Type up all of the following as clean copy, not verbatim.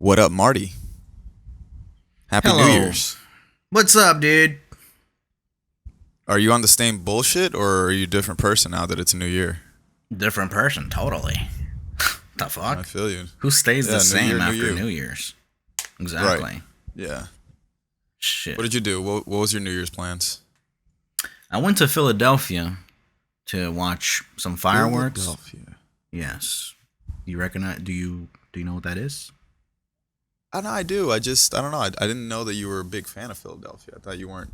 What up, Marty? Happy Hello. New Year's. What's up, dude? Are you on the same bullshit, or are you a different person now that it's a new year? Different person, totally. The fuck? I feel you. Who stays the New same year, new after you. New Year's? Exactly. Right. Yeah. Shit. What did you do? What was your New Year's plans? I went to Philadelphia to watch some fireworks. Philadelphia. Yes. You recognize? Do you know what that is? I know I do. I don't know. I didn't know that you were a big fan of Philadelphia. I thought you weren't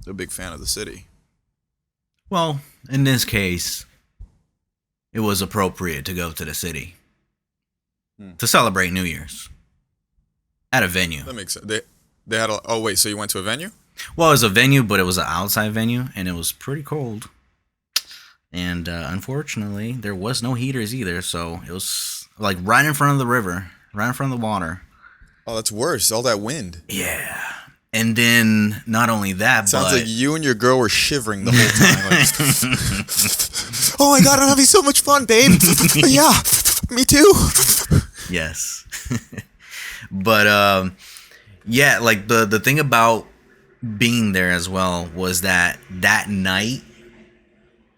a big fan of the city. Well, in this case, it was appropriate to go to the city to celebrate New Year's at a venue. That makes sense. They had a. Oh wait, so you went to a venue? Well, it was a venue, but it was an outside venue, and it was pretty cold. And unfortunately, there was no heaters either, so it was like right in front of the river, right in front of the water. Oh, that's worse. All that wind. Yeah. And then not only that, Sounds but like you and your girl were shivering the whole time. Like, oh my god, I'm having so much fun, babe. Yeah, me too. yes. But yeah, like the thing about being there as well was that night,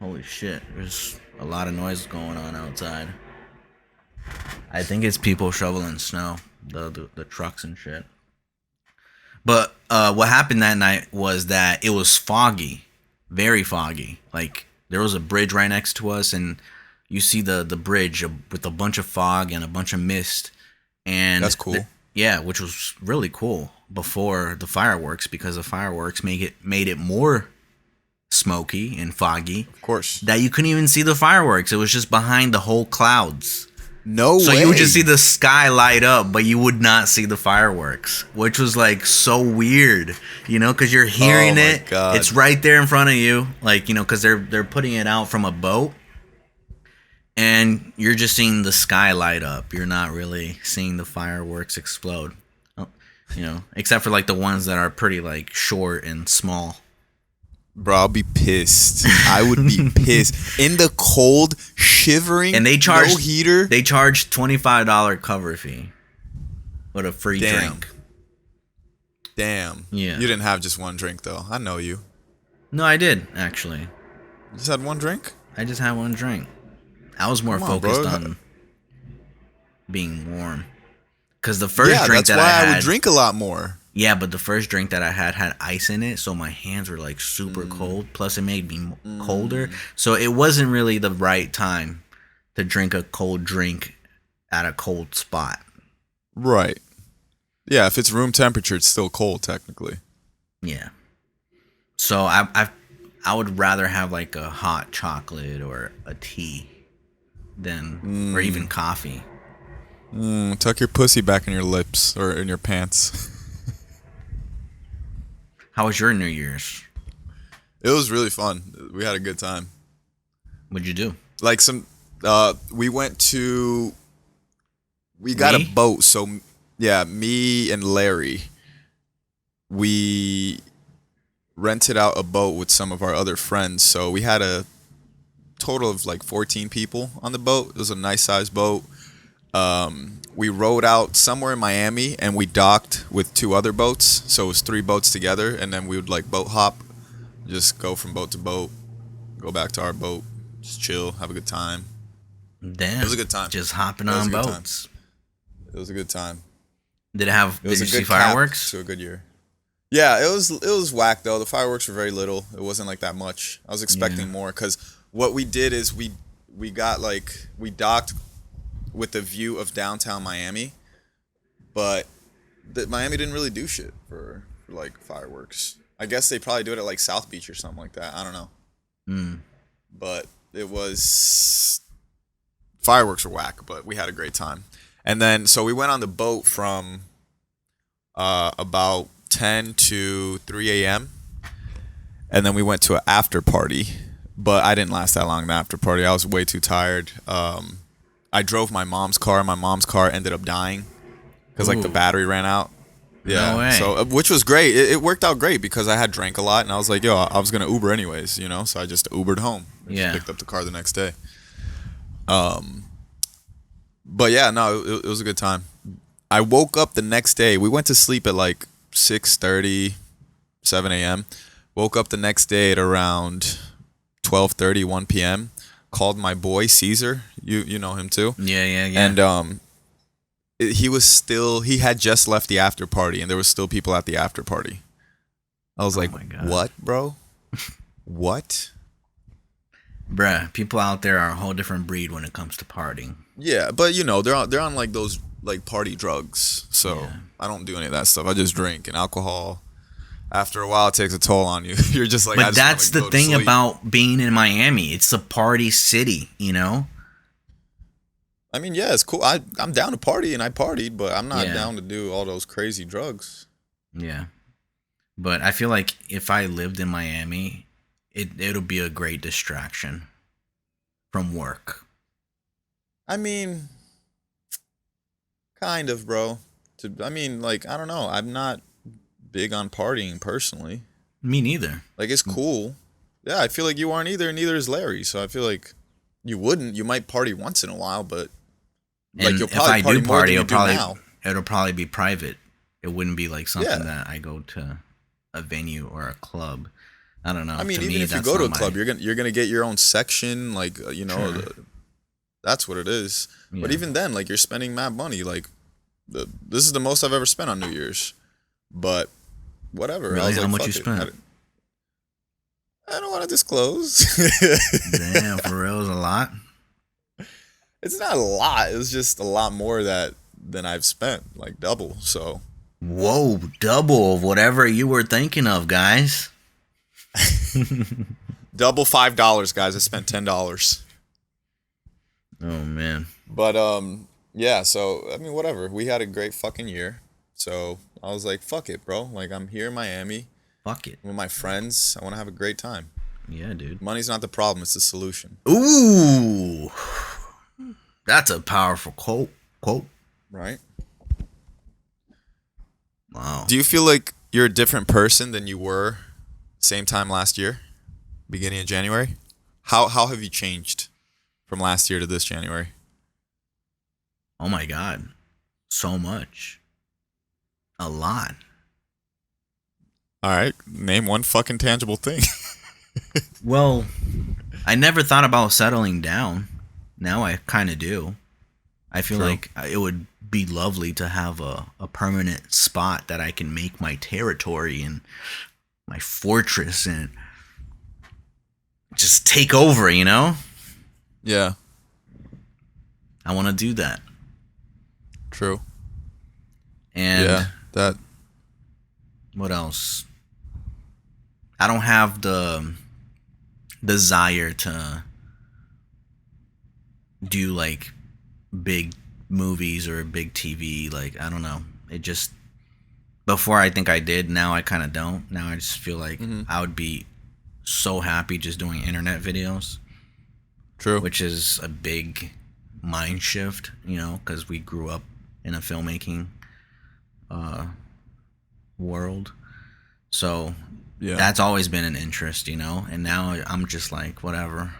holy shit, there's a lot of noise going on outside. I think it's people shoveling snow, the trucks and shit. But what happened that night was that it was foggy, very foggy. Like there was a bridge right next to us, and you see the bridge with a bunch of fog and a bunch of mist. And that's cool. Yeah, which was really cool before the fireworks, because the fireworks made it more smoky and foggy. Of course. That you couldn't even see the fireworks. It was just behind the whole clouds. No way. So you would just see the sky light up, but you would not see the fireworks, which was like so weird, you know, because you're hearing it. God. It's right there in front of you, like, you know, because they're putting it out from a boat, and you're just seeing the sky light up. You're not really seeing the fireworks explode, you know, except for like the ones that are pretty like short and small. Bro, I'll be pissed. I would be pissed. In the cold, shivering, and they charge no heater. They charge $25 cover fee with a free drink. Damn. Yeah. You didn't have just one drink, though. I know you. No, I did, actually. You just had one drink? I just had one drink. I was more focused on being warm. Because the first drink that I had... that's why I would drink a lot more. Yeah, but the first drink that I had ice in it, so my hands were like super cold. Plus, it made me colder. So it wasn't really the right time to drink a cold drink at a cold spot. Right. Yeah, if it's room temperature, it's still cold, technically. Yeah. So I would rather have like a hot chocolate or a tea than, or even coffee. Tuck your pussy back in your lips or in your pants. How was your New Year's? It was really fun. We had a good time. What'd you do? Like we got a boat. So yeah, me and Larry, we rented out a boat with some of our other friends. So we had a total of like 14 people on the boat. It was a nice sized boat. We rowed out somewhere in Miami, and we docked with 2 other boats. So it was 3 boats together, and then we would like boat hop, just go from boat to boat, go back to our boat, just chill, have a good time. Damn, it was a good time. Just hopping on boats. It was a good time. Did you see fireworks? To a good year. Yeah, it was whack though. The fireworks were very little. It wasn't like that much. I was expecting more, because what we did is we docked with the view of downtown Miami, but Miami didn't really do shit for like fireworks. I guess they probably do it at like South Beach or something like that. I don't know. But it was, fireworks were whack, but we had a great time. And then so we went on the boat from about 10 to 3 a.m. and then we went to an after party, but I didn't last that long in the after party. I was way too tired. I drove my mom's car. My mom's car ended up dying because like the battery ran out. Yeah. No way. So which was great. It worked out great because I had drank a lot, and I was like, yo, I was gonna Uber anyways, you know. So I just Ubered home. Yeah. Picked up the car the next day. But yeah, no, it was a good time. I woke up the next day. We went to sleep at like 6:30, 7 a.m. Woke up the next day at around 12:30, 1 p.m. Called my boy Caesar. You know him too. Yeah, yeah, yeah. And he had just left the after party, and there was still people at the after party. I was like, my God. "What, bro? What?" Bruh, people out there are a whole different breed when it comes to partying. Yeah, but they're on like those like party drugs. So Yeah. I don't do any of that stuff. I just drink, and alcohol after a while it takes a toll on you. You're just like, I But just wanna that's the go to thing sleep. about being in Miami. It's a party city, you know? I mean, yeah, it's cool. I'm down to party, and I partied, but I'm not Yeah. down to do all those crazy drugs. Yeah. But I feel like if I lived in Miami, it'll be a great distraction from work. I mean, kind of, bro. I mean, like, I don't know. I'm not big on partying personally. Me neither. Like, it's cool. Yeah, I feel like you aren't either, and neither is Larry. So I feel like you wouldn't. You might party once in a while, but like And you'll if probably I party do more party, than you do now. it'll probably be private. It wouldn't be like something Yeah. that I go to a venue or a club. I don't know. I mean, To even me, if you that's go to a not club, my- you're gonna get your own section, like Sure. that's what it is. But Yeah. even then, like you're spending mad money. Like this is the most I've ever spent on New Year's. But whatever. I Really? was How like, much fuck you it. spent? I don't want to disclose. Damn, for real, is a lot. It's not a lot. It's just a lot more than I've spent, like double. So Whoa, double of whatever you were thinking of, guys. double $5, guys. I spent $10. Oh man. But yeah. So I mean, whatever. We had a great fucking year. So I was like, fuck it, bro. Like I'm here in Miami Fuck it. with my friends. I want to have a great time. Yeah, dude. Money's not the problem. It's the solution. Ooh. That's a powerful quote. Right? Wow. Do you feel like you're a different person than you were same time last year, beginning of January? How have you changed from last year to this January? Oh my God. So much. A lot. All right, name one fucking tangible thing. Well, I never thought about settling down. Now I kind of do. I feel True. like it would be lovely to have a permanent spot that I can make my territory and my fortress and just take over, you know? Yeah, I want to do that. true. And Yeah, that. what else? I don't have the desire to do like big movies or big TV. Like, I don't know. It just, before I think I did, now I kind of don't. Now I just feel like I would be so happy just doing internet videos, True. which is a big mind shift, you know, because we grew up in a filmmaking world. So Yeah. that's always been an interest, you know, and now I'm just like, whatever.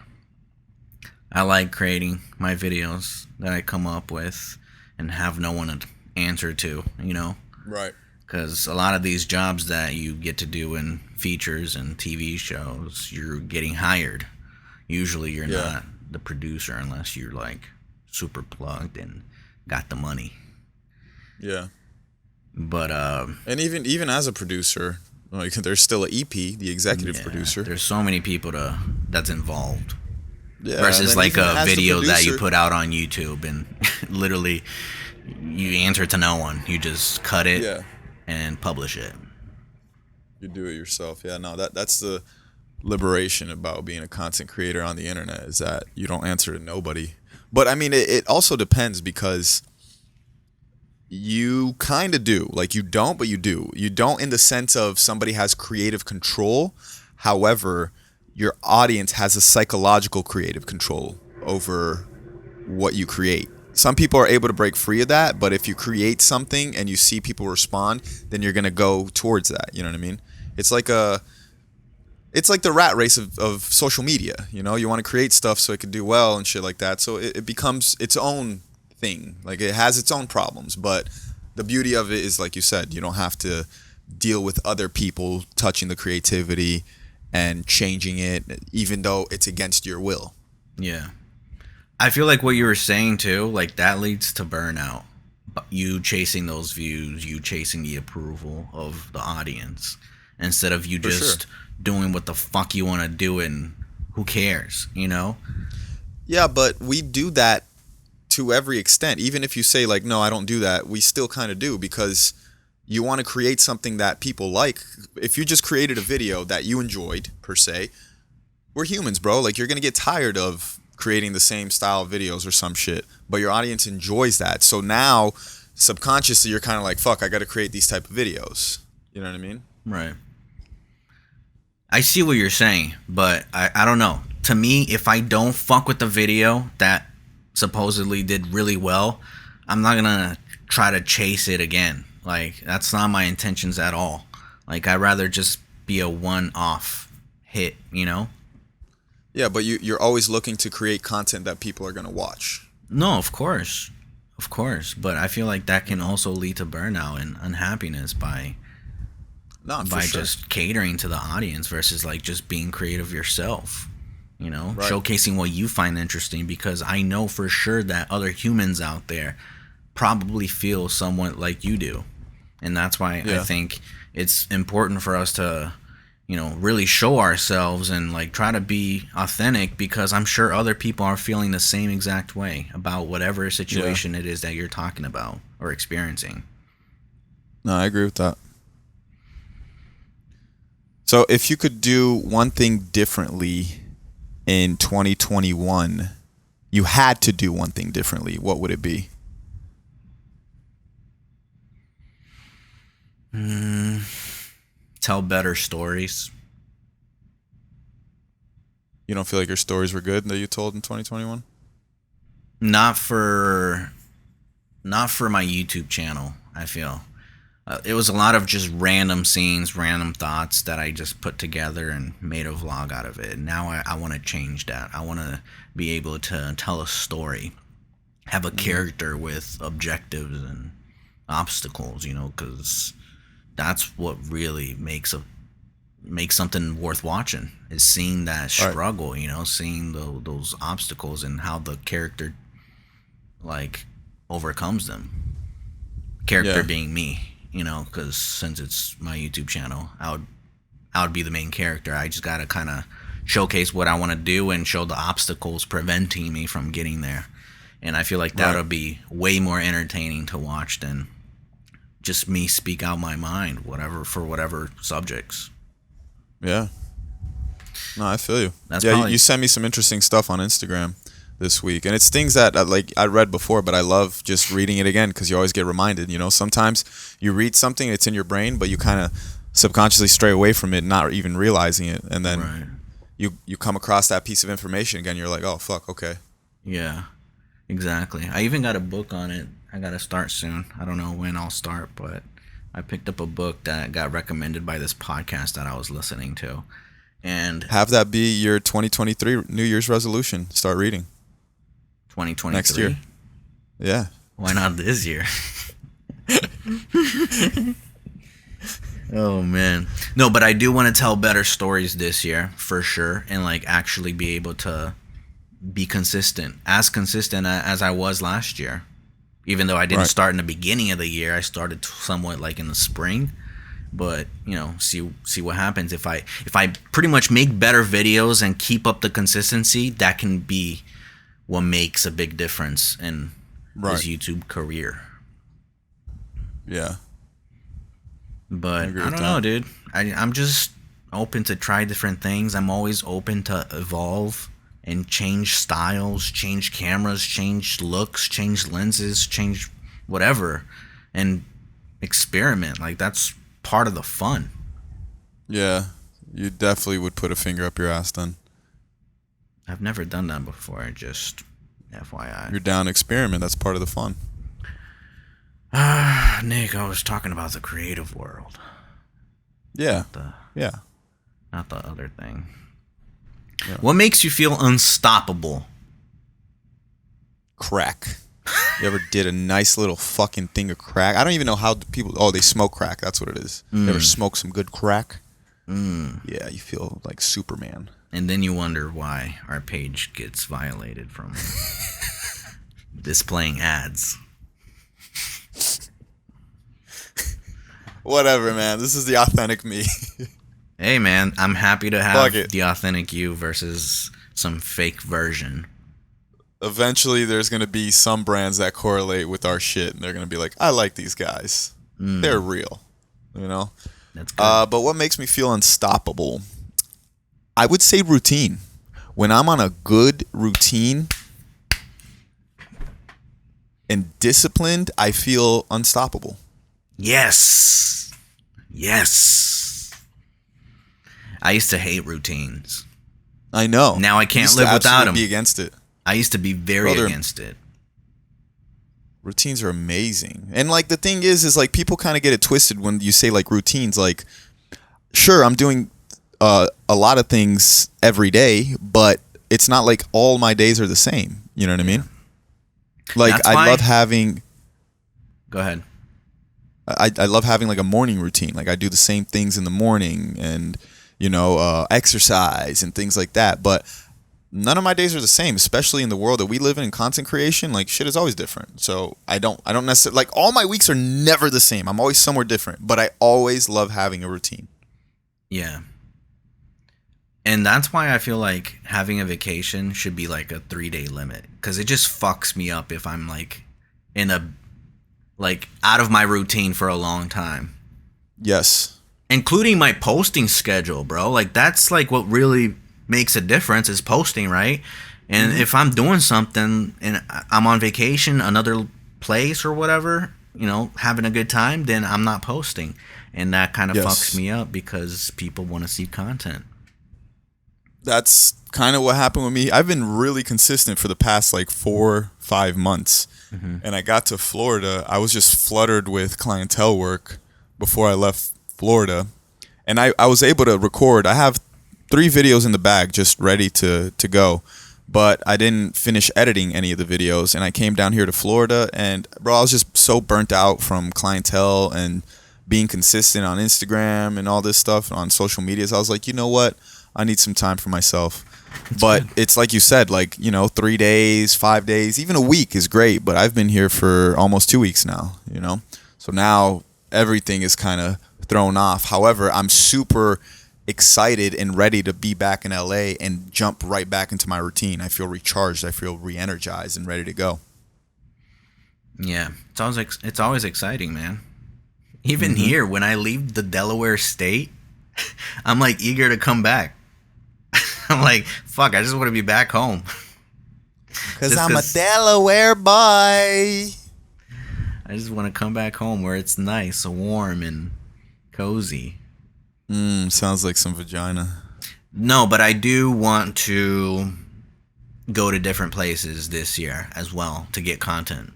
I like creating my videos that I come up with and have no one to answer to, you know, Right. because a lot of these jobs that you get to do in features and TV shows, you're getting hired. Usually you're Yeah. not the producer unless you're like super plugged and got the money. Yeah. But And even as a producer, like there's still a EP, the executive yeah, producer. there's so many people that's involved. Yeah. and Versus then like even a as the video that you producer- put out on YouTube and literally you answer to no one. You just cut it Yeah. and publish it. You do it yourself. Yeah, no, that's the liberation about being a content creator on the internet is that you don't answer to nobody. But I mean, it also depends because you kind of do. Like you don't, but you do. You don't in the sense of somebody has creative control. However, your audience has a psychological creative control over what you create. Some people are able to break free of that, but if you create something and you see people respond, then you're gonna go towards that. You know what I mean? It's like the rat race of social media. You know, you want to create stuff so it can do well and shit like that. So it becomes its own thing. Like it has its own problems, but the beauty of it is, like you said, you don't have to deal with other people touching the creativity and changing it, even though it's against your will. Yeah. I feel like what you were saying too, like that leads to burnout. You chasing those views, you chasing the approval of the audience, instead of you just doing what the fuck you want to do and who cares, you know? Yeah, but we do that to every extent. Even if you say like, no, I don't do that, we still kind of do, because you want to create something that people like. If you just created a video that you enjoyed, per se, we're humans, bro. Like, you're going to get tired of creating the same style of videos or some shit, but your audience enjoys that. So now, subconsciously, you're kind of like, fuck, I got to create these type of videos. You know what I mean? Right. I see what you're saying, but I don't know. To me, if I don't fuck with the video that supposedly did really well, I'm not gonna try to chase it again. Like, that's not my intentions at all. Like, I'd rather just be a one-off hit, you know? Yeah, but you're always looking to create content that people are gonna watch. No, of course. Of course. But I feel like that can also lead to burnout and unhappiness by just catering to the audience versus like just being creative yourself. You know, showcasing what you find interesting, because I know for sure that other humans out there probably feel somewhat like you do. And that's why I think it's important for us to, you know, really show ourselves and like try to be authentic, because I'm sure other people are feeling the same exact way about whatever situation it is that you're talking about or experiencing. No, I agree with that. So if you could do one thing differently in 2021, you had to do one thing differently, what would it be? Tell better stories. You don't feel like your stories were good that you told in 2021? Not for my YouTube channel, I feel. It was a lot of just random scenes, random thoughts that I just put together and made a vlog out of it. Now I want to change that. I want to be able to tell a story, have a character with objectives and obstacles, you know, because that's what really makes something worth watching, is seeing that struggle, you know, seeing those obstacles and how the character like overcomes them. Character being me. You know, because since it's my YouTube channel, I would be the main character. I just gotta kind of showcase what I want to do and show the obstacles preventing me from getting there. And I feel like that'll be way more entertaining to watch than just me speak out my mind, whatever subjects. Yeah. No, I feel you. That's you sent me some interesting stuff on Instagram this week, and it's things that I read before, but I love just reading it again, because you always get reminded. You know, sometimes you read something, it's in your brain, but you kind of subconsciously stray away from it, not even realizing it, and then you come across that piece of information again. You're like, oh fuck, okay. Yeah, exactly. I even got a book on it. I gotta start soon. I don't know when I'll start, but I picked up a book that got recommended by this podcast that I was listening to, and have that be your 2023 New Year's resolution. Start reading. 2023? Next year. Yeah. Why not this year? Oh, man. No, but I do want to tell better stories this year, for sure, and like actually be able to be consistent as I was last year. Even though I didn't start in the beginning of the year, I started somewhat like in the spring. But, you know, see what happens. If I pretty much make better videos and keep up the consistency, that can be what makes a big difference in his YouTube career. Yeah. But I don't know, dude. I'm just open to try different things. I'm always open to evolve and change styles, change cameras, change looks, change lenses, change whatever, and experiment. Like, that's part of the fun. Yeah. You definitely would put a finger up your ass then. I've never done that before, just FYI. You're down to experiment. That's part of the fun. Nick, I was talking about the creative world. Yeah. Not the other thing. Yeah. What makes you feel unstoppable? Crack. You ever did a nice little fucking thing of crack? I don't even know how people. Oh, they smoke crack. That's what it is. You ever smoke some good crack? Yeah, you feel like Superman. And then you wonder why our page gets violated from displaying ads. Whatever, man. This is the authentic me. Hey, man, I'm happy to have the authentic you versus some fake version. Eventually, there's going to be some brands that correlate with our shit, and they're going to be like, I like these guys. They're real, you know? That's good. But what makes me feel unstoppable? I would say routine. When I'm on a good routine and disciplined, I feel unstoppable. Yes. I used to hate routines. I know. Now I can't live without them. Be against it. I used to be very against it. Routines are amazing. And like the thing is like people kind of get it twisted when you say like routines. Like, sure, I'm doing a lot of things every day, but it's not like all my days are the same. You know what I mean? Like I love having. Go ahead. I love having like a morning routine. Like I do the same things in the morning and, you know, exercise and things like that. But none of my days are the same, especially in the world that we live in content creation. Like shit is always different. So I don't necessarily like all my weeks are never the same. I'm always somewhere different, but I always love having a routine. Yeah. And that's why I feel like having a vacation should be like a 3-day limit, because it just fucks me up if I'm like in a like out of my routine for a long time. Yes. Including my posting schedule, bro. Like that's like what really makes a difference is posting, right? And if I'm doing something and I'm on vacation, another place or whatever, you know, having a good time, then I'm not posting. And that kind of fucks me up because people want to see content. That's kind of what happened with me. I've been really consistent for the past like 4-5 months. And I got to Florida. I was just fluttered with clientele work before I left Florida. And I was able to record. I have 3 videos in the bag just ready to go. But I didn't finish editing any of the videos. And I came down here to Florida. And, bro, I was just so burnt out from clientele and being consistent on Instagram and all this stuff on social medias. I was like, you know what? I need some time for myself. But it's like you said, like, you know, 3 days, 5 days, even a week is great. But I've been here for almost 2 weeks now, you know. So now everything is kind of thrown off. However, I'm super excited and ready to be back in LA and jump right back into my routine. I feel recharged. I feel re-energized and ready to go. Yeah, it's always exciting, man. Even here, when I leave the Delaware state, I'm like eager to come back. I'm like, fuck, I just want to be back home. Because I'm a Delaware boy. I just want to come back home where it's nice, warm, and cozy. Sounds like some vagina. No, but I do want to go to different places this year as well to get content.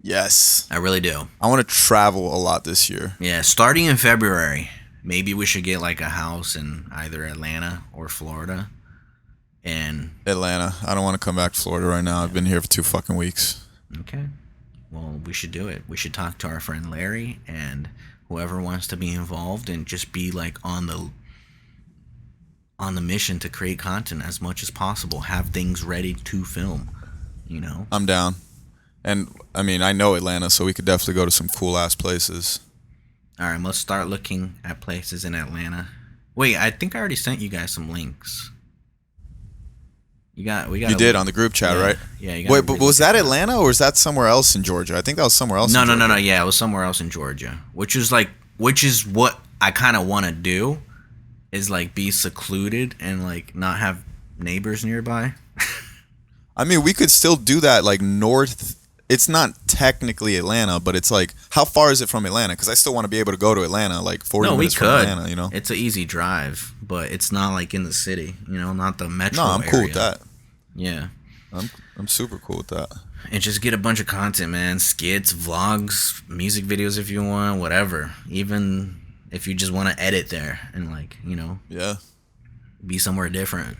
Yes. I really do. I want to travel a lot this year. Yeah, starting in February. Maybe we should get like a house in either Atlanta or Florida. And Atlanta. I don't want to come back to Florida right now. I've been here for 2 fucking weeks. Okay. Well, we should do it. We should talk to our friend Larry and whoever wants to be involved and just be like on the mission to create content as much as possible. Have things ready to film, you know? I'm down. And I mean, I know Atlanta, so we could definitely go to some cool ass places. All right, let's start looking at places in Atlanta. Wait, I think I already sent you guys some links. We got. You did on the group chat, right? Yeah. Wait, but was that Atlanta or was that somewhere else in Georgia? I think that was somewhere else. No. Yeah, it was somewhere else in Georgia, which is what I kind of want to do, is like be secluded and like not have neighbors nearby. I mean, we could still do that, like north. It's not technically Atlanta, but it's like, how far is it from Atlanta? Because I still want to be able to go to Atlanta, like 40 minutes from Atlanta, you know? It's an easy drive, but it's not like in the city, you know, not the metro area. No, I'm cool with that. Yeah. I'm super cool with that. And just get a bunch of content, man. Skits, vlogs, music videos if you want, whatever. Even if you just want to edit there and like, you know. Yeah. Be somewhere different.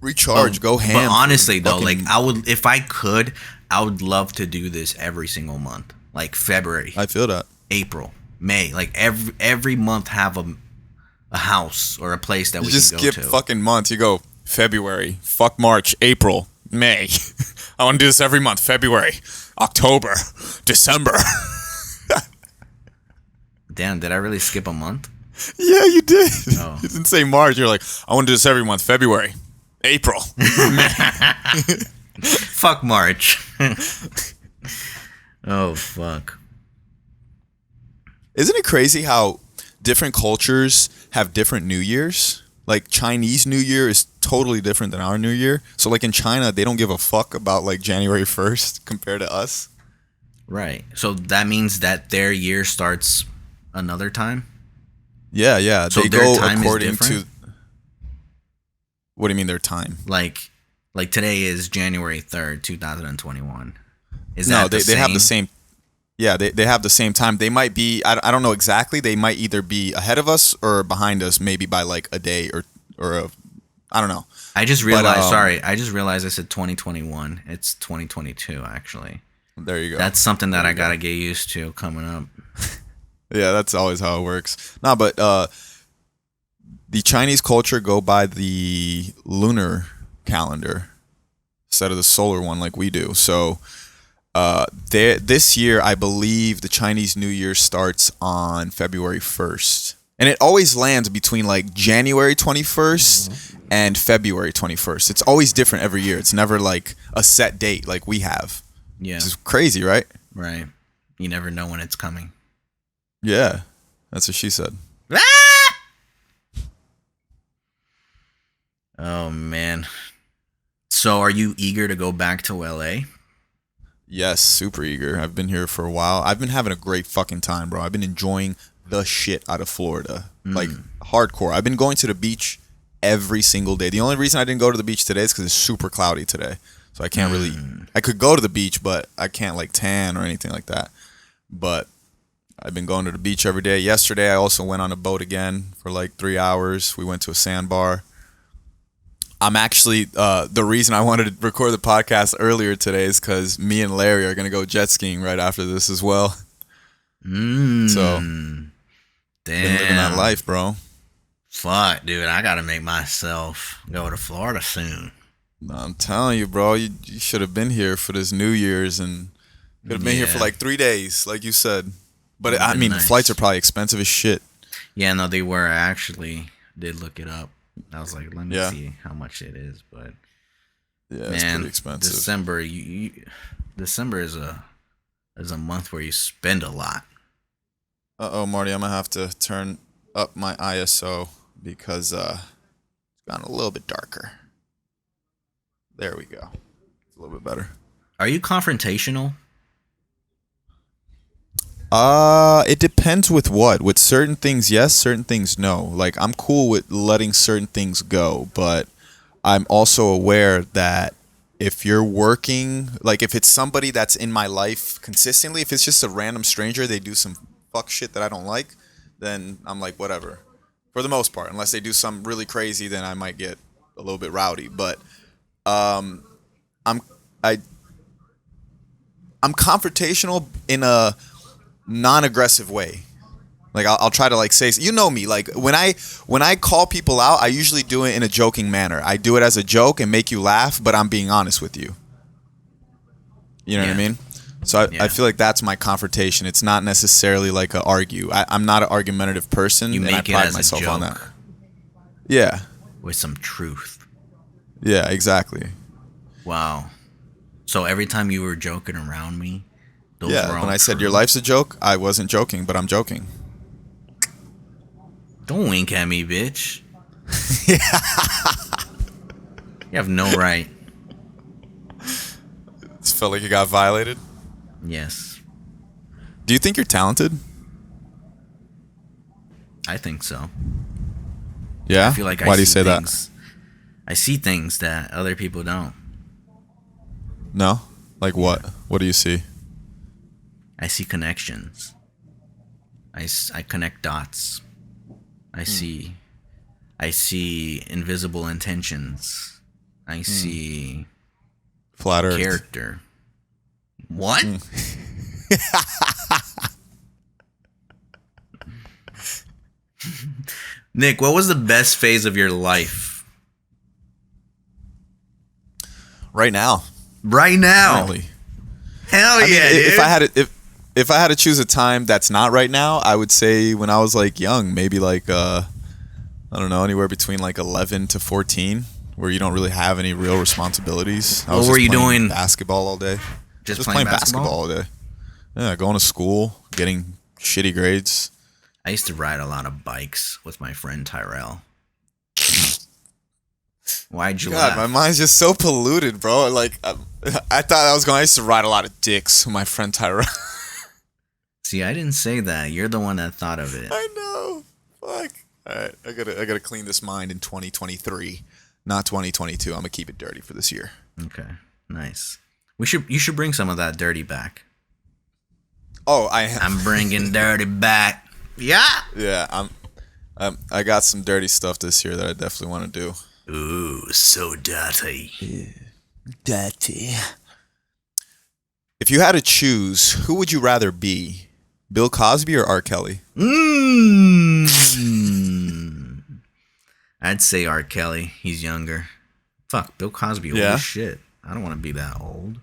Recharge, go ham. But honestly though, like I would, if I could, I would love to do this every single month, like February, I feel that. April, May, like every month have a house or a place that You we just can go skip to. fucking months. You go February, fuck March, April, May. I want to do this every month. February, October, December. Damn, did I really skip a month? Yeah, you did. Oh. You didn't say March. You're like, I want to do this every month. February, April, May. Fuck March. Oh, fuck. Isn't it crazy how different cultures have different New Years? Like Chinese New Year is totally different than our New Year. So like in China, they don't give a fuck about like January 1st compared to us. Right. So that means that their year starts another time? Yeah. So they their go time is according different? to. What do you mean their time? Like today is January 3rd, 2021. Is No, that they have the same. Yeah, they have the same time. They might be. I don't know exactly. They might either be ahead of us or behind us, maybe by like a day or a. I don't know. I just realized. But, Sorry, I just realized I said 2021. It's 2022 actually. There you go. That's something that I gotta get used to coming up. Yeah, that's always how it works. No, but the Chinese culture go by the lunar calendar instead of the solar one like we do. So this year, I believe the Chinese New Year starts on February 1st. And it always lands between like January 21st and February 21st. It's always different every year. It's never like a set date like we have. Yeah. It's crazy, right? Right. You never know when it's coming. Yeah. That's what she said. Oh, man. So are you eager to go back to LA? Yes, super eager. I've been here for a while. I've been having a great fucking time, bro. I've been enjoying the shit out of Florida. Like, hardcore. I've been going to the beach every single day. The only reason I didn't go to the beach today is because it's super cloudy today. So I can't really... I could go to the beach, but I can't, like, tan or anything like that. But I've been going to the beach every day. Yesterday, I also went on a boat again for, like, 3 hours. We went to a sandbar. I'm actually... the reason I wanted to record the podcast earlier today is because me and Larry are going to go jet skiing right after this as well. So... Damn. Been living that life, bro. Fuck, dude. I gotta make myself go to Florida soon. No, I'm telling you, bro. You should have been here for this New Year's and could have been here for like 3 days, like you said. But I mean, nice. The flights are probably expensive as shit. Yeah, no, they were. I actually did look it up. I was like, let me Yeah. see how much it is. But Yeah, it's pretty expensive. December, December is a month where you spend a lot. Uh-oh, Marty, I'm going to have to turn up my ISO because it's gotten a little bit darker. There we go. It's a little bit better. Are you confrontational? It depends with what. With certain things, yes. Certain things, no. Like, I'm cool with letting certain things go, but I'm also aware that if you're working, like if it's somebody that's in my life consistently, if it's just a random stranger, they do some fuck shit that I don't like, then I'm like, whatever. For the most part, unless they do something really crazy, then I might get a little bit rowdy. But I'm confrontational in a non-aggressive way. Like I'll try to like say, you know me, like when I call people out, I usually do it in a joking manner. I do it as a joke and make you laugh, but I'm being honest with you. You know what I mean? So I feel like that's my confrontation. It's not necessarily like a argue. I'm not an argumentative person, You and make I it pride as myself a joke on that. Yeah. with some truth. Yeah, exactly. Wow. So every time you were joking around me, those were all When I said true? your life's a joke, I wasn't joking, but I'm joking. Don't wink at me, bitch. You have no right. Just felt like you got violated. Yes, Do you think you're talented? I think so. Yeah. I feel like Why do you say that? I see things that other people don't. No. Like what? What do you see? I see connections. I connect dots. I see invisible intentions. I see Flat Earth. character. What? Nick, what was the best phase of your life? Right now. Right now. Currently. Hell yeah, dude. If I had to choose a time that's not right now, I would say when I was like young, maybe like I don't know, anywhere between like 11 to 14, where you don't really have any real responsibilities. What were you doing? Basketball all day. Just playing basketball all day. Yeah, going to school, getting shitty grades. I used to ride a lot of bikes with my friend Tyrell. Why'd you laugh? My mind's just so polluted, bro. Like, I thought I used to ride a lot of dicks with my friend Tyrell. See, I didn't say that. You're the one that thought of it. I know. Fuck. All right, I gotta clean this mind in 2023, not 2022. I'm gonna keep it dirty for this year. Okay, nice. You should bring some of that dirty back. Oh, I'm bringing dirty back. Yeah. Yeah, I got some dirty stuff this year that I definitely want to do. Ooh, so dirty. Yeah, dirty. If you had to choose, who would you rather be? Bill Cosby or R. Kelly? I'd say R. Kelly. He's younger. Fuck, Bill Cosby, old as shit. I don't want to be that old.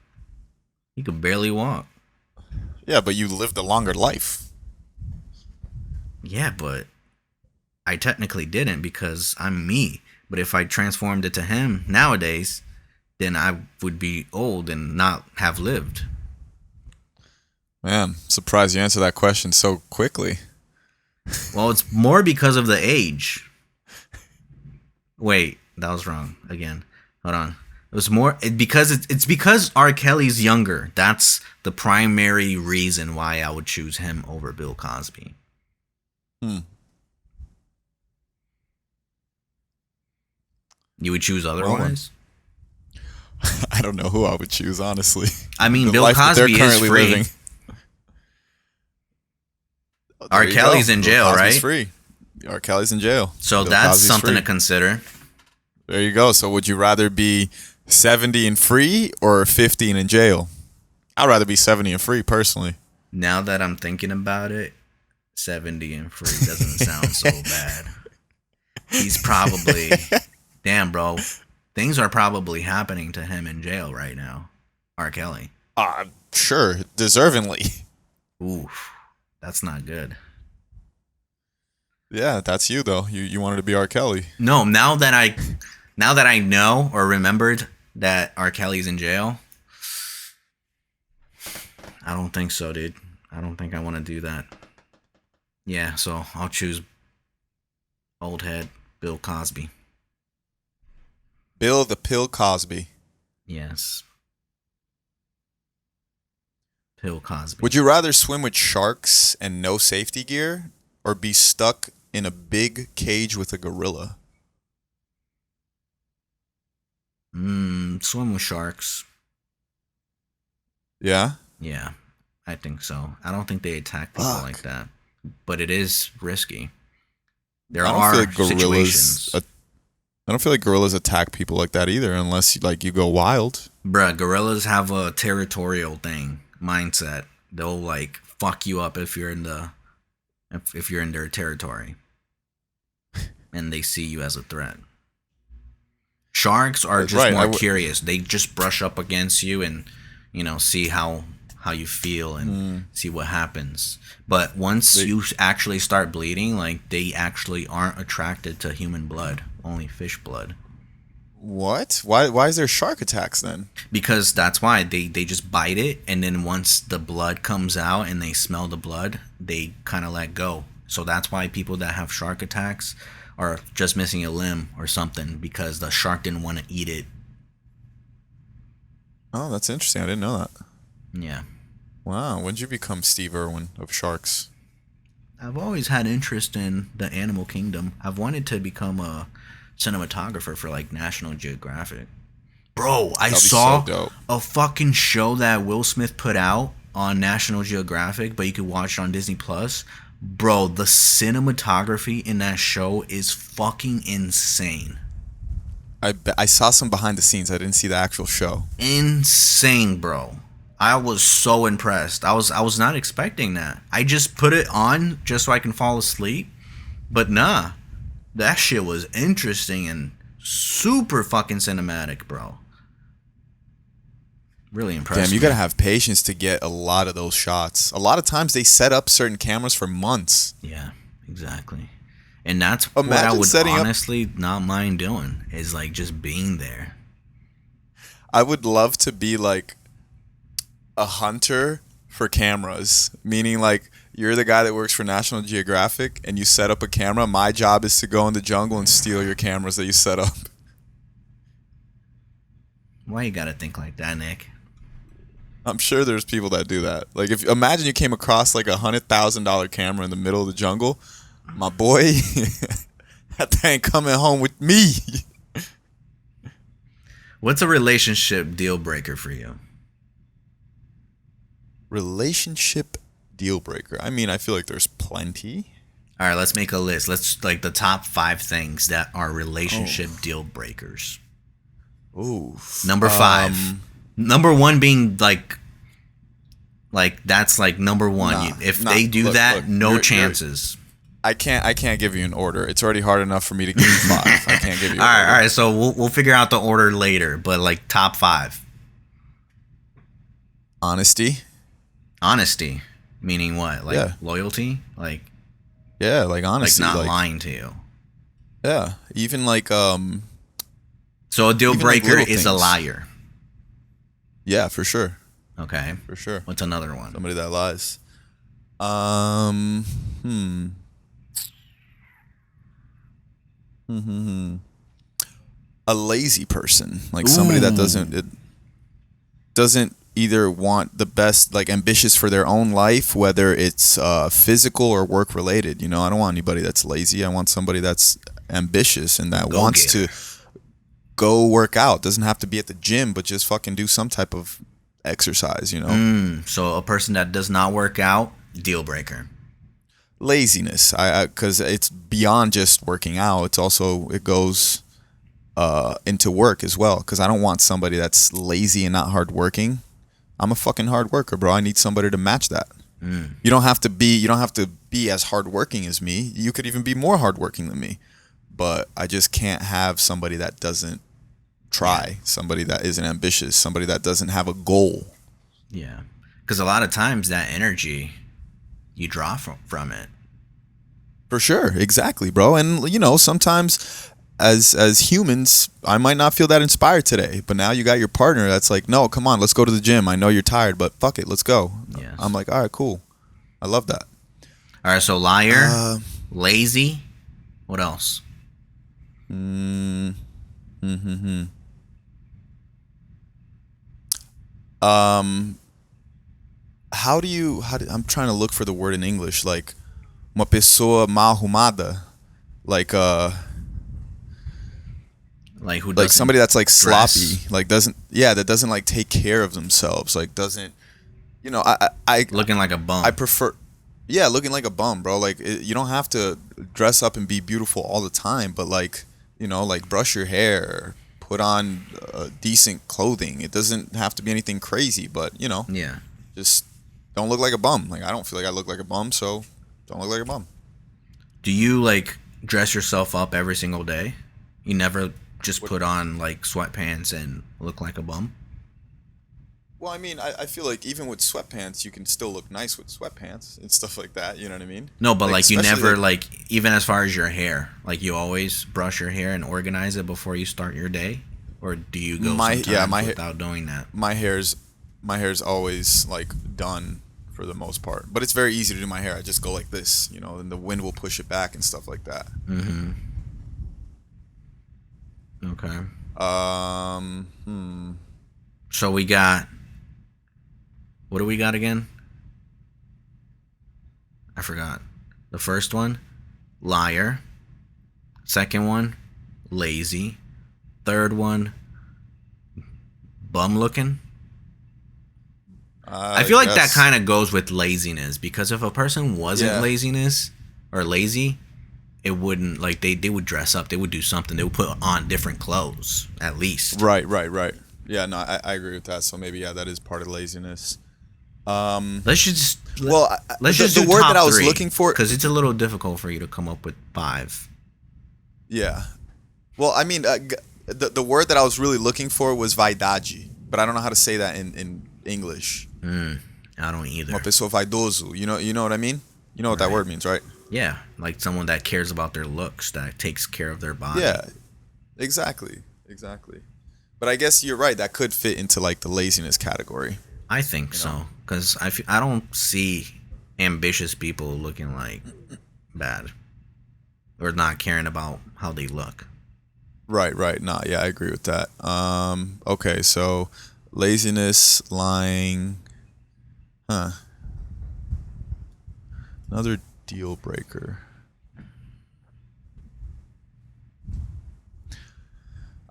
He could barely walk. Yeah, but you lived a longer life. Yeah, but I technically didn't because I'm me. But if I transformed it to him nowadays, then I would be old and not have lived. Man, surprised you answered that question so quickly. Well, it's more because of the age. Wait, that was wrong again. Hold on. It was more it's because R. Kelly's younger. That's the primary reason why I would choose him over Bill Cosby. You would choose otherwise? I don't know who I would choose, honestly. I mean, Bill Cosby is free. R. Kelly's in jail, right? Free. R. Kelly's in jail. So that's something to consider. There you go. So would you rather be 70 and free or 50 and in jail? I'd rather be 70 and free, personally. Now that I'm thinking about it, 70 and free doesn't sound so bad. He's probably... Damn, bro. Things are probably happening to him in jail right now. R. Kelly. Sure. Deservingly. Oof. That's not good. Yeah, that's you, though. You wanted to be R. Kelly. No, now that I know or remembered that R. Kelly's in jail, I don't think so, dude. I don't think I want to do that. Yeah, so I'll choose old head Bill Cosby. Bill the Pill Cosby. Yes. Bill Cosby. Would you rather swim with sharks and no safety gear or be stuck in a big cage with a gorilla? Swim with sharks. Yeah? Yeah, I think so. I don't think they attack people like that. But it is risky. There are situations. I don't feel like gorillas attack people like that either, unless you go wild. Bruh, gorillas have a territorial mindset. They'll fuck you up if you're in their territory, and they see you as a threat. Sharks are just more curious. They just brush up against you and see how you feel and see what happens. But once you actually start bleeding, they actually aren't attracted to human blood, only fish blood. What? Why is there shark attacks then? Because that's why they just bite it, and then once the blood comes out and they smell the blood, they kind of let go. So that's why people that have shark attacks are just missing a limb or something, because the shark didn't want to eat it. Oh, that's interesting. I didn't know that. Yeah. Wow. When did you become Steve Irwin of Sharks? I've always had interest in the animal kingdom. I've wanted to become a cinematographer for National Geographic. Bro, I saw a fucking show that Will Smith put out on National Geographic, but you could watch it on Disney Plus. Bro, the cinematography in that show is fucking insane. I saw some behind the scenes. I didn't see the actual show. Insane, bro. I was so impressed. I was not expecting that. I just put it on just so I can fall asleep. But nah, that shit was interesting and super fucking cinematic, bro. Really impressed. Damn, you me. gotta have patience to get a lot of those shots. A lot of times they set up certain cameras for months. Yeah, exactly. And that's what I Imagine would setting up. honestly not mind doing is like just being there. I would love to be like a hunter for cameras, meaning like you're the guy that works for National Geographic and you set up a camera. My job is to go in the jungle and steal your cameras that you set up. Why you gotta think like that, Nick? I'm sure there's people that do that. Like, if imagine you came across like $100,000 camera in the middle of the jungle, my boy, that thing coming home with me. What's a relationship deal breaker for you? Relationship deal breaker. I mean, I feel like there's plenty. All right, let's make a list. Let's like the top 5 things that are relationship deal breakers. Ooh. Number 5. Number 1 being like that's like number 1. If they do that, no chances. I can't give you an order. It's already hard enough for me to give you 5. I can't give you. All right. So we'll figure out the order later. But like top 5. Honesty, meaning what? Like loyalty, like honesty, like not lying to you. Yeah, even like So a deal breaker is a liar. Yeah, for sure. Okay, for sure. What's another one? Somebody that lies. A lazy person, like somebody that doesn't either want the best, like ambitious for their own life, whether it's physical or work related. You know, I don't want anybody that's lazy. I want somebody that's ambitious and that wants to go work out. Doesn't have to be at the gym, but just fucking do some type of exercise, you know. So a person that does not work out, deal breaker. Laziness, because it's beyond just working out. It's also, it goes into work as well, because I don't want somebody that's lazy and not hardworking. I'm a fucking hard worker, bro. I need somebody to match that. You don't have to be as hardworking as me. You could even be more hardworking than me, but I just can't have somebody that doesn't try, somebody that isn't ambitious, somebody that doesn't have a goal. Yeah, because a lot of times that energy you draw from it. For sure, exactly, bro. And you know, sometimes as humans, I might not feel that inspired today, but now you got your partner that's like, no, come on, let's go to the gym. I know you're tired, but fuck it, let's go. Yes. I'm like, all right, cool. I love that. All right, so liar, lazy. What else? I'm trying to look for the word in English, like uma pessoa mal arrumada, like who like somebody that's like sloppy, like that doesn't like take care of themselves, like doesn't, you know, I looking like a bum. I prefer, looking like a bum, bro. Like you don't have to dress up and be beautiful all the time, but like, you know, like brush your hair, put on decent clothing. It doesn't have to be anything crazy, but you know, just don't look like a bum. Like I don't feel like I look like a bum, so don't look like a bum. Do you like dress yourself up every single day? You never just put on like sweatpants and look like a bum? Well, I mean, I feel like even with sweatpants, you can still look nice with sweatpants and stuff like that. You know what I mean? No, but like you never like even as far as your hair, like you always brush your hair and organize it before you start your day, or do you go without doing that? My hair's always like done for the most part, but it's very easy to do my hair. I just go like this, you know, and the wind will push it back and stuff like that. Okay. So we got. What do we got again? I forgot. The first one, liar. Second one, lazy. Third one, bum looking. I feel like that kind of goes with laziness, because if a person wasn't lazy, it wouldn't, like they would dress up, they would do something, they would put on different clothes at least. Right. Yeah, no, I agree with that. So maybe, yeah, that is part of laziness. Let's just Well, let's just the do word top that I was three, looking for. because it's a little difficult for you to come up with five. Yeah. Well, I mean, the word that I was really looking for was vaidade, but I don't know how to say that in English. I don't either. Uma pessoa vaidoso. You know what I mean? You know what that Right. word means, right? Yeah, like someone that cares about their looks, that takes care of their body. Yeah. Exactly. Exactly. But I guess you're right. That could fit into like the laziness category. I think You know? so, because I don't see ambitious people looking like bad or not caring about how they look. Right. Right. Nah. Yeah, I agree with that. Okay. So, laziness, lying. Huh. Another deal breaker.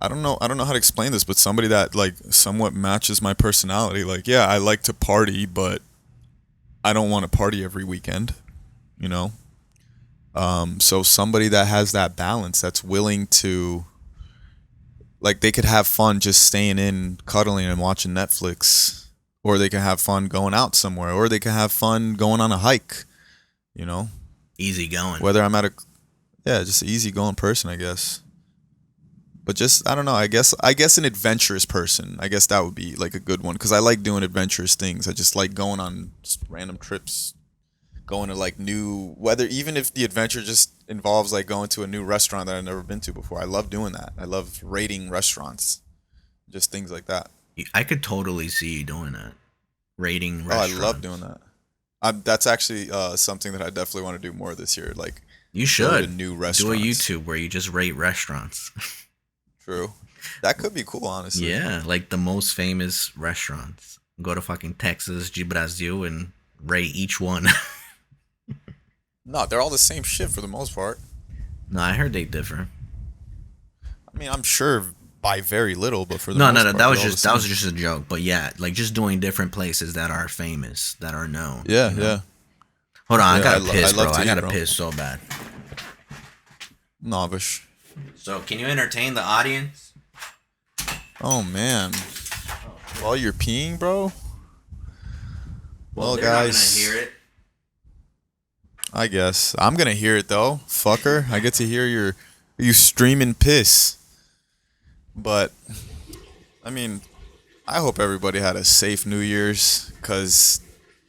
I don't know how to explain this, but somebody that like somewhat matches my personality. Like, yeah, I like to party, but I don't want to party every weekend, you know? So somebody that has that balance, that's willing to, like, they could have fun just staying in, cuddling and watching Netflix, or they can have fun going out somewhere, or they can have fun going on a hike, you know? Easy going. Whether I'm at a, yeah, just an easygoing person, I guess. But just, I don't know. I guess an adventurous person. I guess that would be like a good one because I like doing adventurous things. I just like going on just random trips, going to like new, whether even if the adventure just involves like going to a new restaurant that I've never been to before. I love doing that. I love rating restaurants, just things like that. I could totally see you doing that. Rating Oh, I restaurants. love doing that. That's actually something that I definitely want to do more this year. Like You go to should new do a restaurants. YouTube where you just rate restaurants. True. That could be cool, honestly. Yeah, like the most famous restaurants. Go to fucking Texas, Brazil, and rate each one. No, they're all the same shit for the most part. No, I heard they differ. I mean, I'm sure by very little, but for the No, most no, no. part, That was they're all just the that was same. just a joke. But yeah, like just doing different places that are famous, that are known. Yeah, you know? yeah. Hold on, I Yeah, gotta I piss, love bro. to I eat, gotta bro. piss so bad. Novish. So, can you entertain the audience? Oh man. While you're peeing, bro. Well, they're guys, not gonna hear it. I guess I'm gonna hear it though, fucker. I get to hear you streaming piss. But I mean, I hope everybody had a safe New Year's, cause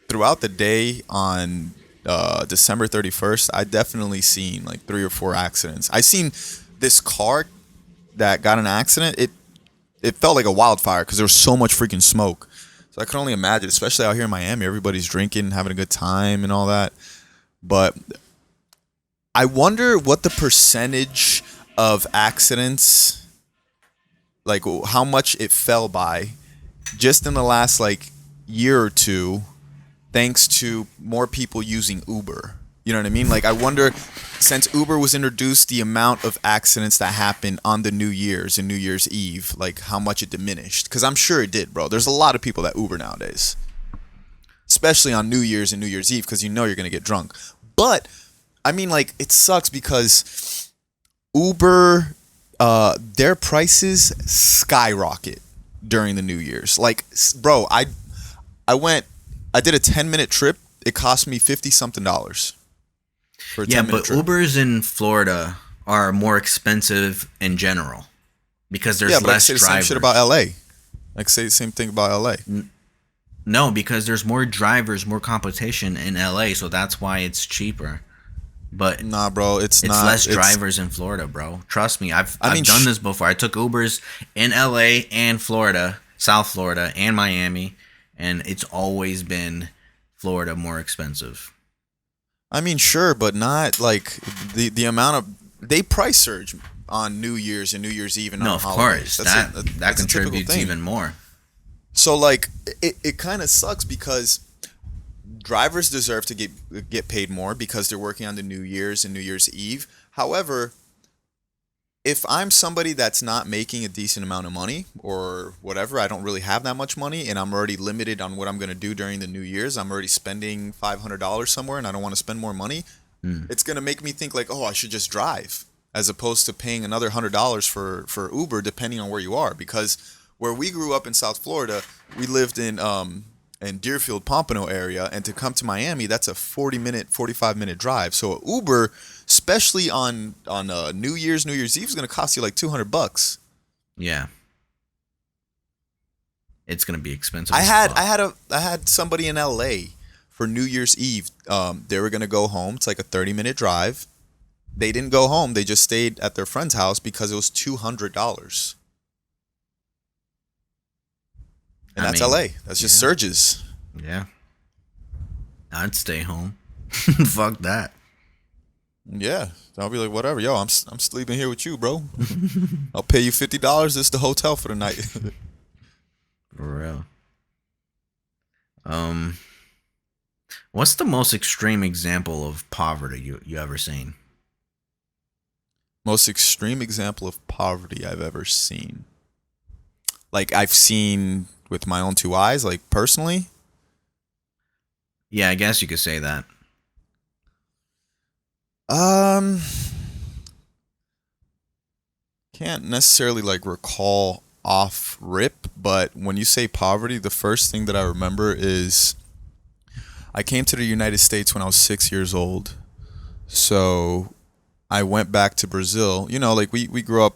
throughout the day on December 31st, I definitely seen like 3 or 4 accidents. I seen this car that got in an accident. It felt like a wildfire because there was so much freaking smoke. So I can only imagine, especially out here in Miami, everybody's drinking, having a good time and all that. But I wonder what the percentage of accidents, like how much it fell by just in the last like year or two, thanks to more people using Uber. You know what I mean? Like I wonder, since Uber was introduced, the amount of accidents that happened on the New Year's and New Year's Eve, like how much it diminished. Because I'm sure it did, bro. There's a lot of people that Uber nowadays, especially on New Year's and New Year's Eve, because you know you're gonna get drunk. But I mean, like it sucks because Uber, their prices skyrocket during the New Year's. Like, bro, I did a 10-minute trip. It cost me $50 something for a Yeah, 10-minute but trip. Ubers in Florida are more expensive in general because there's Yeah, but I less say the drivers. same shit about LA. I say the same thing about LA. No, because there's more drivers, more competition in LA, so that's why it's cheaper. But Nah, bro, it's not. less drivers in Florida, bro. Trust me, I've I mean, done this before. I took Ubers in LA and Florida, South Florida and Miami, and it's always been Florida more expensive. I mean, sure, but not like the amount of they price surge on New Year's and New Year's Eve and No, on of holidays. course. That's That a typical contributes thing. even more. So like it kind of sucks because drivers deserve to get paid more because they're working on the New Year's and New Year's Eve. However, if I'm somebody that's not making a decent amount of money or whatever, I don't really have that much money and I'm already limited on what I'm going to do during the New Year's, I'm already spending $500 somewhere and I don't want to spend more money, it's going to make me think like, oh, I should just drive as opposed to paying another $100 for Uber depending on where you are. Because Where we grew up in South Florida, we lived in Deerfield, Pompano area, and to come to Miami, that's a 40-minute, 45-minute drive. So an Uber, especially on New Year's Eve, is gonna cost you like $200. Yeah. It's gonna be expensive. I had somebody in LA for New Year's Eve. They were gonna go home. It's like a 30-minute drive. They didn't go home. They just stayed at their friend's house because it was $200. And that's LA. That's just surges. Yeah. I'd stay home. Fuck that. Yeah. I'll be like, whatever. Yo, I'm sleeping here with you, bro. I'll pay you $50. This is the hotel for the night. For real. What's the most extreme example of poverty you ever seen? Most extreme example of poverty I've ever seen. Like I've seen with my own two eyes, like personally. Yeah, I guess you could say that. Can't necessarily like recall off rip, but when you say poverty, the first thing that I remember is I came to the United States when I was 6 years old. So I went back to Brazil. You know, like we grew up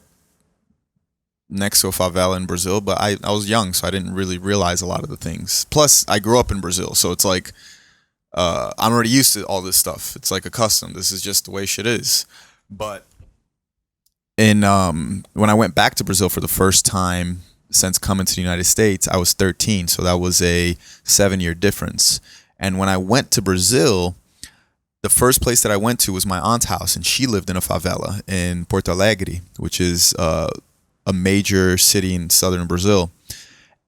next to a favela in Brazil, but I was young, so I didn't really realize a lot of the things. Plus, I grew up in Brazil, so it's like I'm already used to all this stuff. It's like a custom. This is just the way shit is. But when I went back to Brazil for the first time since coming to the United States, I was 13, so that was a 7-year difference. And when I went to Brazil, the first place that I went to was my aunt's house, and she lived in a favela in Porto Alegre, which is a major city in southern Brazil.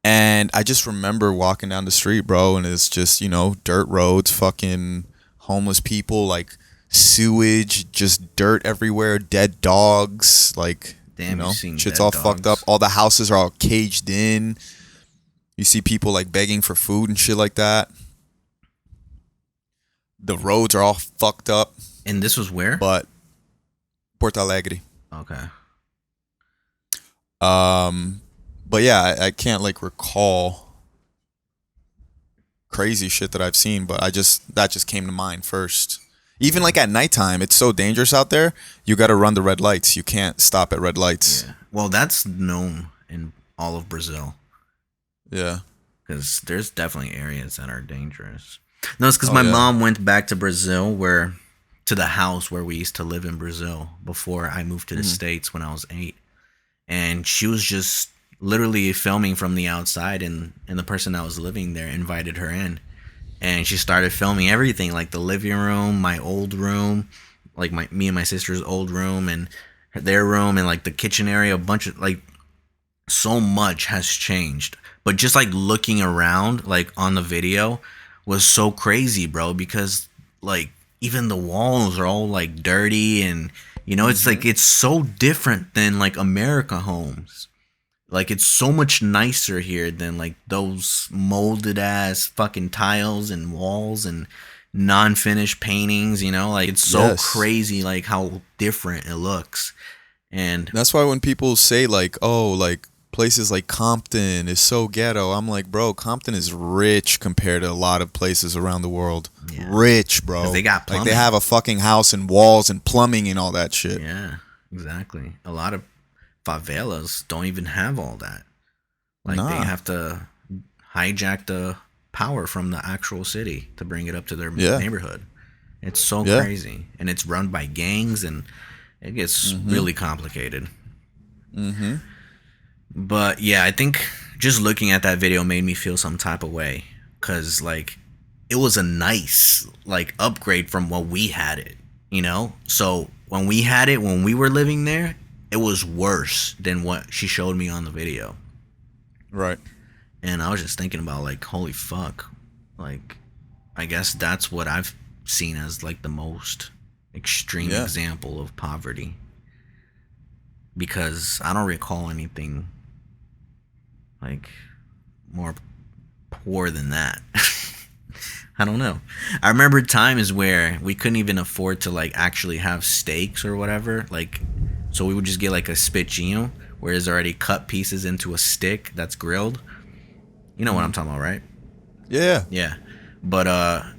And I just remember walking down the street, bro, and it's just, you know, dirt roads, fucking homeless people, like sewage, just dirt everywhere, dead dogs, like, damn, you know, shit's all fucked up. All the houses are all caged in. You see people like begging for food and shit like that. The roads are all fucked up. And this was where? But Porto Alegre. Okay. But yeah, I can't like recall crazy shit that I've seen, but that just came to mind first. Even like at nighttime, it's so dangerous out there. You got to run the red lights. You can't stop at red lights. Yeah. Well, that's known in all of Brazil. Yeah. Because there's definitely areas that are dangerous. No, it's because my mom went back to Brazil, to the house where we used to live in Brazil before I moved to the States when I was 8. And she was just literally filming from the outside, and the person that was living there invited her in. And she started filming everything, like the living room, my old room, like me and my sister's old room, and their room, and like the kitchen area. A bunch of, like, so much has changed. But just like looking around, like on the video, was so crazy, bro, because like even the walls are all like dirty, and you know, it's like it's so different than like America homes. Like it's so much nicer here than like those molded ass fucking tiles and walls and non-finished paintings, you know? Like it's so crazy like how different it looks. And that's why when people say like, oh, like places like Compton is so ghetto, I'm like, bro, Compton is rich compared to a lot of places around the world. Yeah. Rich, bro. 'Cause they got plumbing. Like they have a fucking house and walls and plumbing and all that shit. Yeah, exactly. A lot of favelas don't even have all that. Like they have to hijack the power from the actual city to bring it up to their neighborhood. It's so crazy. And it's run by gangs, and it gets really complicated. But yeah, I think just looking at that video made me feel some type of way, because like it was a nice like upgrade from what we had it, you know? So when we had it, when we were living there, it was worse than what she showed me on the video. Right. And I was just thinking about like, holy fuck. Like, I guess that's what I've seen as like the most extreme example of poverty. Because I don't recall anything like more poor than that. I don't know. I remember times where we couldn't even afford to like actually have steaks or whatever. Like, so we would just get like a espetinho, where he's already cut pieces into a stick that's grilled. You know what I'm talking about, right? Yeah. Yeah. But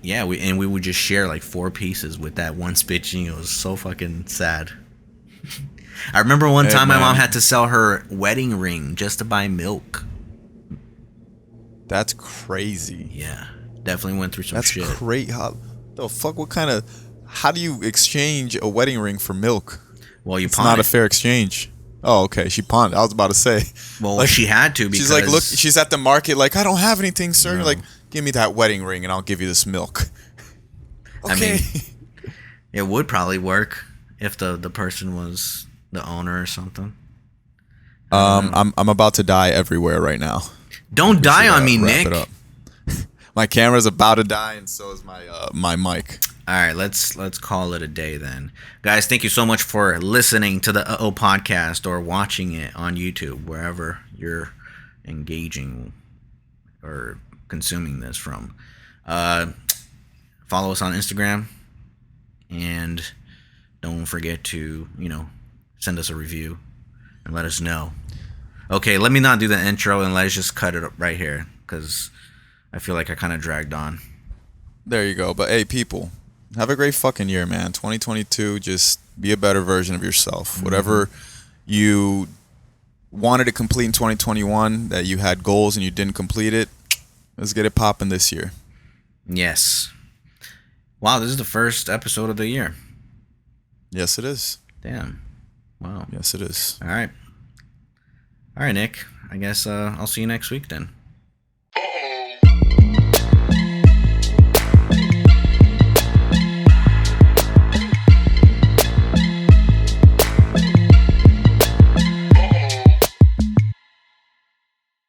yeah, we would just share like 4 pieces with that one spitching. It was so fucking sad. I remember one time my mom had to sell her wedding ring just to buy milk. That's crazy. Yeah, definitely went through some shit. That's crazy. How the fuck? How do you exchange a wedding ring for milk? Well, it's not a fair exchange. Oh, okay. She pawned. I was about to say. Well, like, she had to because she's like, look, she's at the market, like, I don't have anything, sir. No. Like, give me that wedding ring, and I'll give you this milk. Okay. I mean, it would probably work if the person was the owner or something. I'm about to die everywhere right now. Don't die on me, Nick. It up. My camera's about to die, and so is my mic. All right, let's call it a day then. Guys, thank you so much for listening to the podcast or watching it on YouTube, wherever you're engaging or consuming this from. Follow us on Instagram, and don't forget to, send us a review and let us know. Okay, let me not do the intro and let's just cut it up right here because I feel like I kind of dragged on. There you go. But hey, people, have a great fucking year, man. 2022, just be a better version of yourself. Mm-hmm. Whatever you wanted to complete in 2021, that you had goals and you didn't complete it, let's get it popping this year. Yes. Wow, this is the first episode of the year. Yes, it is. Damn. Wow. Yes, it is. All right, Nick. I guess I'll see you next week then.